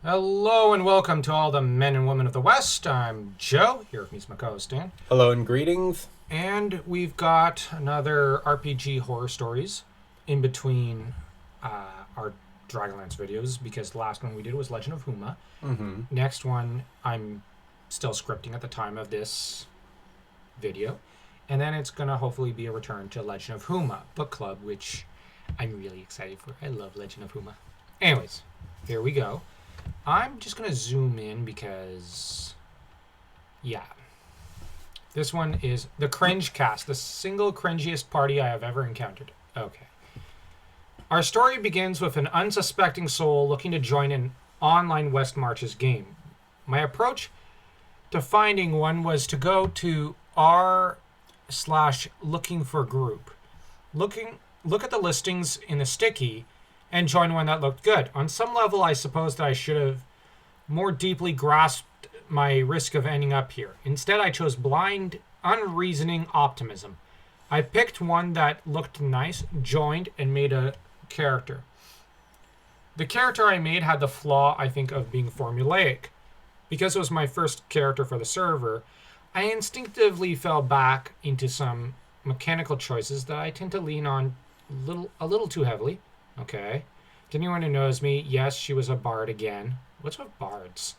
Hello and welcome to all the men and women of the West. I'm Joe, here with me is my co-host Dan. Hello and greetings. And we've got another RPG horror stories in between our Dragonlance videos, because the last one we did was Legend of Huma. Mm-hmm. Next one I'm still scripting at the time of this video. And then it's going to hopefully be a return to Legend of Huma book club, which I'm really excited for. I love Legend of Huma. Anyways, here we go. I'm just going to zoom in because, yeah. This one is the Cringe Cast, the single cringiest party I have ever encountered. Okay. Our story begins with an unsuspecting soul looking to join an online West Marches game. My approach to finding one was to go to r/looking for group. Look at the listings in the sticky and join one that looked good. On some level, I suppose that I should have more deeply grasped my risk of ending up here. Instead, I chose blind, unreasoning optimism. I picked one that looked nice, joined, and made a character. The character I made had the flaw, I think, of being formulaic. Because it was my first character for the server, I instinctively fell back into some mechanical choices that I tend to lean on a little too heavily. Okay. To anyone who knows me, yes, she was a bard again. What's with bards?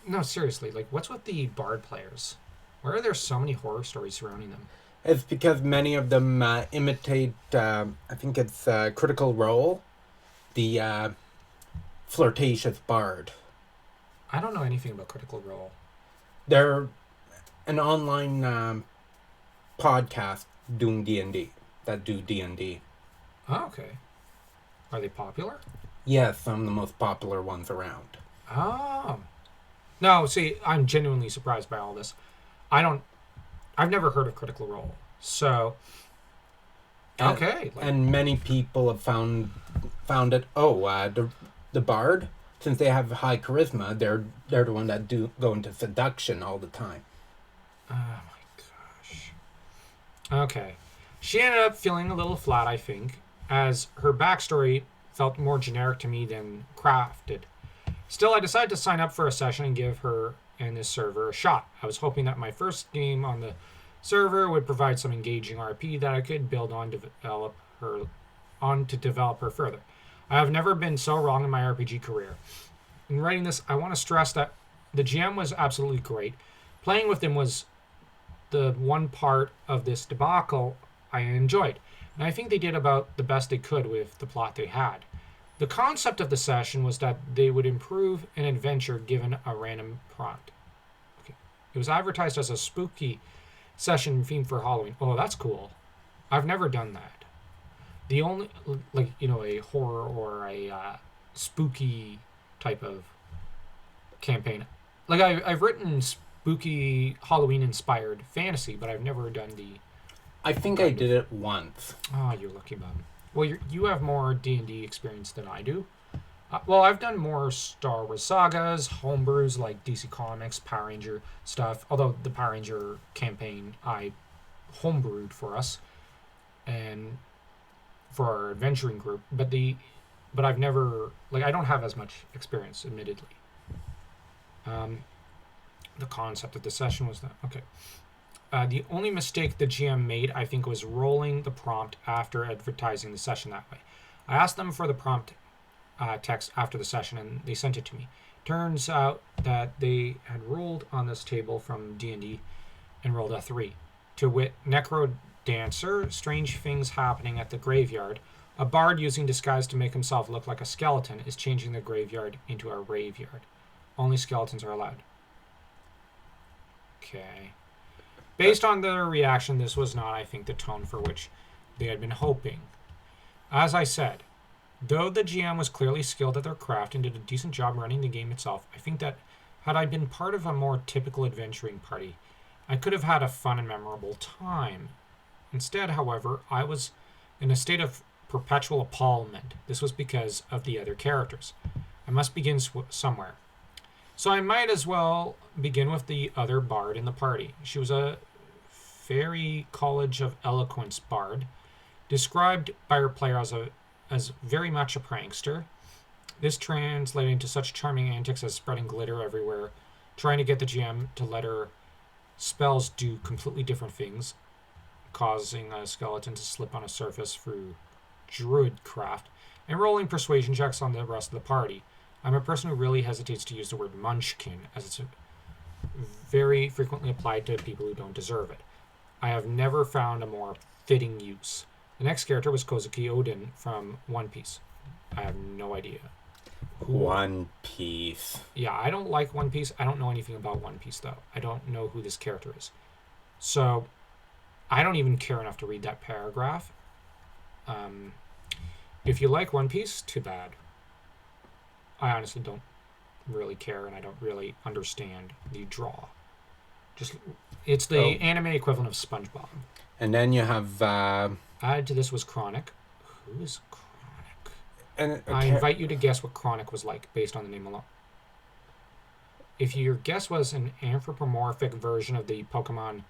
No, seriously, what's with the bard players? Why are there so many horror stories surrounding them? It's because many of them imitate, I think it's Critical Role, the flirtatious bard. I don't know anything about Critical Role. They're an online podcast doing D&D, that do D&D. Oh, okay. Are they popular? Yes, some of the most popular ones around. Oh. No, see, I'm genuinely surprised by all this. I've never heard of Critical Role. So, okay. And many people have found it, the bard, since they have high charisma, they're the one that go into seduction all the time. Oh my gosh. Okay. She ended up feeling a little flat, I think, as her backstory felt more generic to me than crafted. Still, I decided to sign up for a session and give her and this server a shot. I was hoping that my first game on the server would provide some engaging RP that I could build on to develop her further. I have never been so wrong in my RPG career. In writing this, I want to stress that the GM was absolutely great. Playing with him was the one part of this debacle I enjoyed, and I think they did about the best they could with the plot they had. The concept of the session was that they would improve an adventure given a random prompt. Okay. It was advertised as a spooky session themed for Halloween. Oh, that's cool. I've never done that. The only, a horror or a spooky type of campaign. I've written spooky Halloween-inspired fantasy, but I've never done the... I think I did it once. Oh, you're lucky bum. Well, you have more D&D experience than I do. Well, I've done more Star Wars sagas, homebrews like DC Comics, Power Ranger stuff. Although the Power Ranger campaign I homebrewed for us and for our adventuring group, but I've never I don't have as much experience, admittedly. The concept of the session was that okay. The only mistake the GM made, I think, was rolling the prompt after advertising the session that way. I asked them for the prompt text after the session, and they sent it to me. Turns out that they had rolled on this table from D&D and rolled a 3. To wit, Necro Dancer, strange things happening at the graveyard. A bard using disguise to make himself look like a skeleton is changing the graveyard into a raveyard. Only skeletons are allowed. Okay. Based on their reaction, this was not, I think, the tone for which they had been hoping. As I said, though the GM was clearly skilled at their craft and did a decent job running the game itself, I think that had I been part of a more typical adventuring party, I could have had a fun and memorable time. Instead, however, I was in a state of perpetual appallment. This was because of the other characters. I must begin somewhere. So I might as well begin with the other bard in the party. She was a Fairy College of Eloquence bard, described by her player as very much a prankster. This translated into such charming antics as spreading glitter everywhere, trying to get the GM to let her spells do completely different things, causing a skeleton to slip on a surface through druidcraft, and rolling persuasion checks on the rest of the party. I'm a person who really hesitates to use the word munchkin, as it's very frequently applied to people who don't deserve it. I have never found a more fitting use. The next character was Kozuki Odin from One Piece. I have no idea. One Piece. Yeah, I don't like One Piece. I don't know anything about One Piece, though. I don't know who this character is. So, I don't even care enough to read that paragraph. If you like One Piece, too bad. I honestly don't really care, and I don't really understand the draw. It's the anime equivalent of SpongeBob. And then you have... Added to this was Chronic. Who is Chronic? and I invite you to guess what Chronic was like, based on the name alone. If your guess was an anthropomorphic version of the Pokemon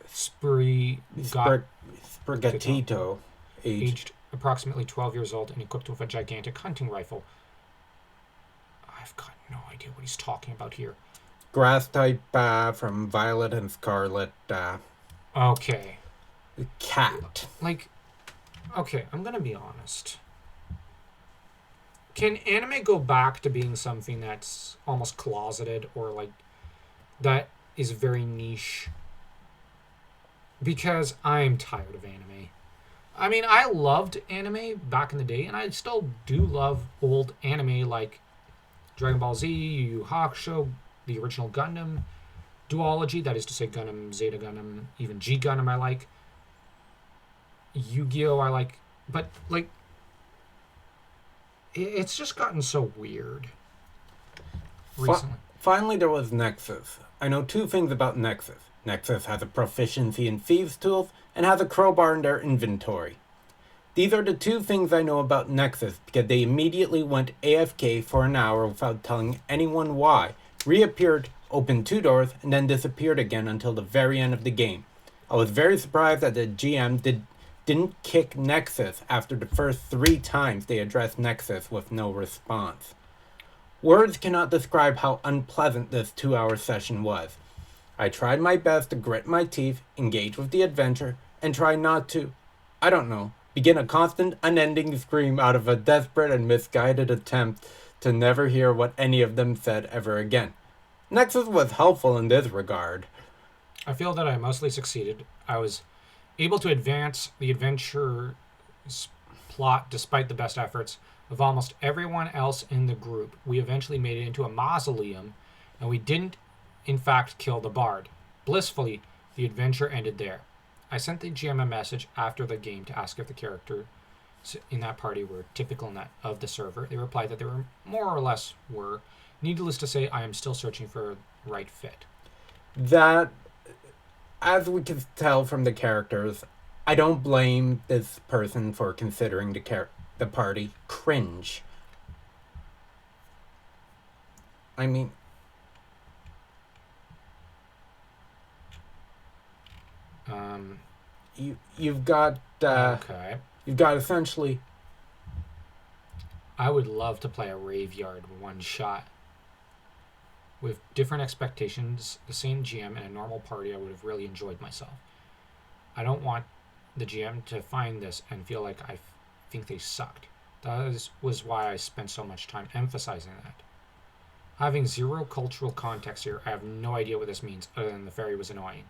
Sprigatito, aged approximately 12 years old and equipped with a gigantic hunting rifle. I've got no idea what he's talking about here. Grass type from Violet and Scarlet. Okay. Cat. Okay, I'm gonna be honest. Can anime go back to being something that's almost closeted or that is very niche? Because I'm tired of anime. I mean, I loved anime back in the day, and I still do love old anime like Dragon Ball Z, Yu Yu Hakusho, the original Gundam duology, that is to say Gundam, Zeta Gundam, even G Gundam I like. Yu-Gi-Oh! I like. But, it's just gotten so weird recently. Finally, there was Nexus. I know two things about Nexus. Nexus has a proficiency in thieves' tools and has a crowbar in their inventory. These are the two things I know about Nexus because they immediately went AFK for an hour without telling anyone why, reappeared, opened two doors, and then disappeared again until the very end of the game. I was very surprised that the GM didn't kick Nexus after the first 3 times they addressed Nexus with no response. Words cannot describe how unpleasant this 2-hour session was. I tried my best to grit my teeth, engage with the adventure, and try not to, begin a constant, unending scream out of a desperate and misguided attempt to never hear what any of them said ever again. Nexus was helpful in this regard. I feel that I mostly succeeded. I was able to advance the adventure's plot despite the best efforts of almost everyone else in the group. We eventually made it into a mausoleum, and we didn't, in fact, kill the bard. Blissfully, the adventure ended there. I sent the GM a message after the game to ask if the characters in that party were typical of the server. They replied that they were more or less were. Needless to say, I am still searching for a right fit. That, as we can tell from the characters, I don't blame this person for considering the party cringe. I mean, you've got okay. You've got essentially. I would love to play a Raveyard one shot. With different expectations, the same GM and a normal party, I would have really enjoyed myself. I don't want the GM to find this and feel like I think they sucked. That was why I spent so much time emphasizing that. Having zero cultural context here, I have no idea what this means other than the fairy was annoying.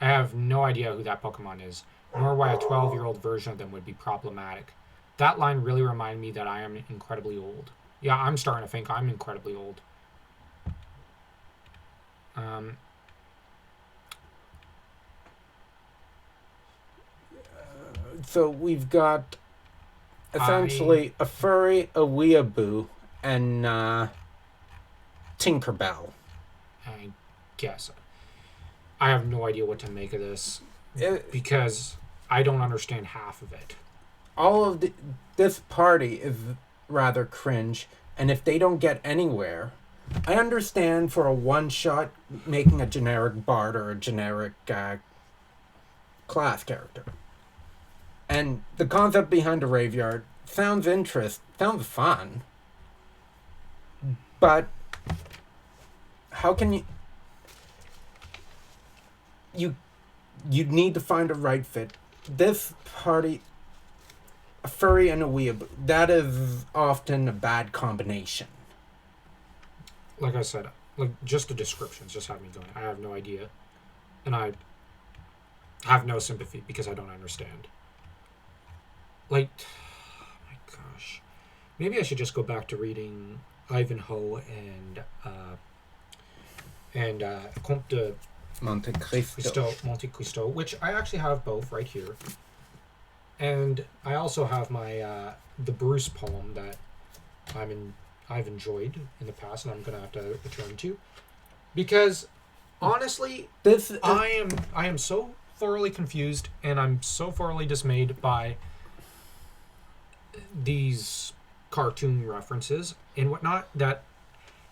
I have no idea who that Pokemon is, nor why a 12-year-old version of them would be problematic. That line really reminded me that I am incredibly old. Yeah, I'm starting to think I'm incredibly old. So we've got essentially a furry, a weeaboo, and Tinkerbell. I guess. I have no idea what to make of this because I don't understand half of it. All of this party is rather cringe, and if they don't get anywhere, I understand for a one-shot making a generic bard or a generic class character. And the concept behind a Raveyard sounds fun. But how can you need to find a right fit. This party, a furry and a weeaboo, that is often a bad combination. Like I said, like just the descriptions just have me going. I have no idea, and I have no sympathy because I don't understand. Like, oh my gosh, maybe I should just go back to reading Ivanhoe and Comte de Monte Cristo. Monte Cristo, which I actually have both right here, and I also have my the Bruce poem that I've enjoyed in the past, and I'm gonna have to return to, because honestly, I am so thoroughly confused, and I'm so thoroughly dismayed by these cartoon references and whatnot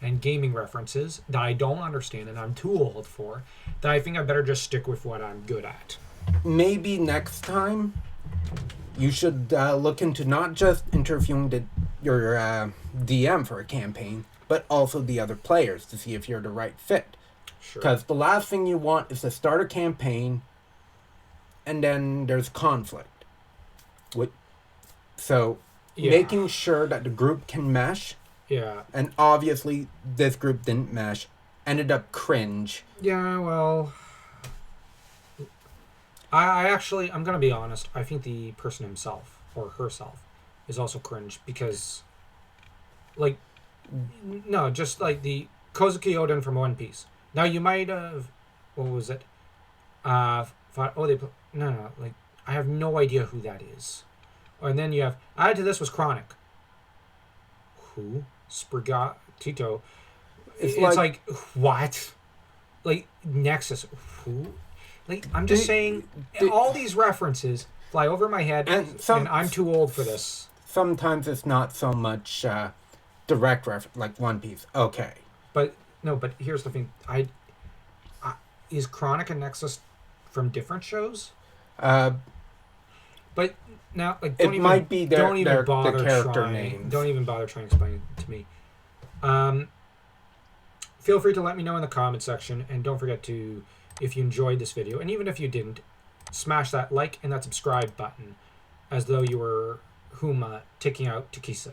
and gaming references that I don't understand and I'm too old for, that I think I better just stick with what I'm good at. Maybe next time you should look into not just interviewing your DM for a campaign, but also the other players to see if you're the right fit. Sure. Because the last thing you want is to start a campaign and then there's conflict. So making sure that the group can mesh. Yeah. And obviously this group didn't mesh. Ended up cringe. Yeah, well, I'm going to be honest. I think the person himself or herself is also cringe because, like, no, just like the Kozuki Oden from One Piece. Now, you might have, what was it? No, like, I have no idea who that is. And then you have, added to this was Chronic. Who? Sprigatito. It's like, what? Like, Nexus. Who? Like, I'm just saying, all these references fly over my head, and I'm too old for this. Sometimes it's not so much direct reference, like One Piece. Okay. But here's the thing. Is Chronic and Nexus from different shows? But now, like, don't even bother trying to explain it to me. Feel free to let me know in the comment section, and don't forget to, if you enjoyed this video, and even if you didn't, smash that like and that subscribe button, as though you were Huma ticking out Takisa.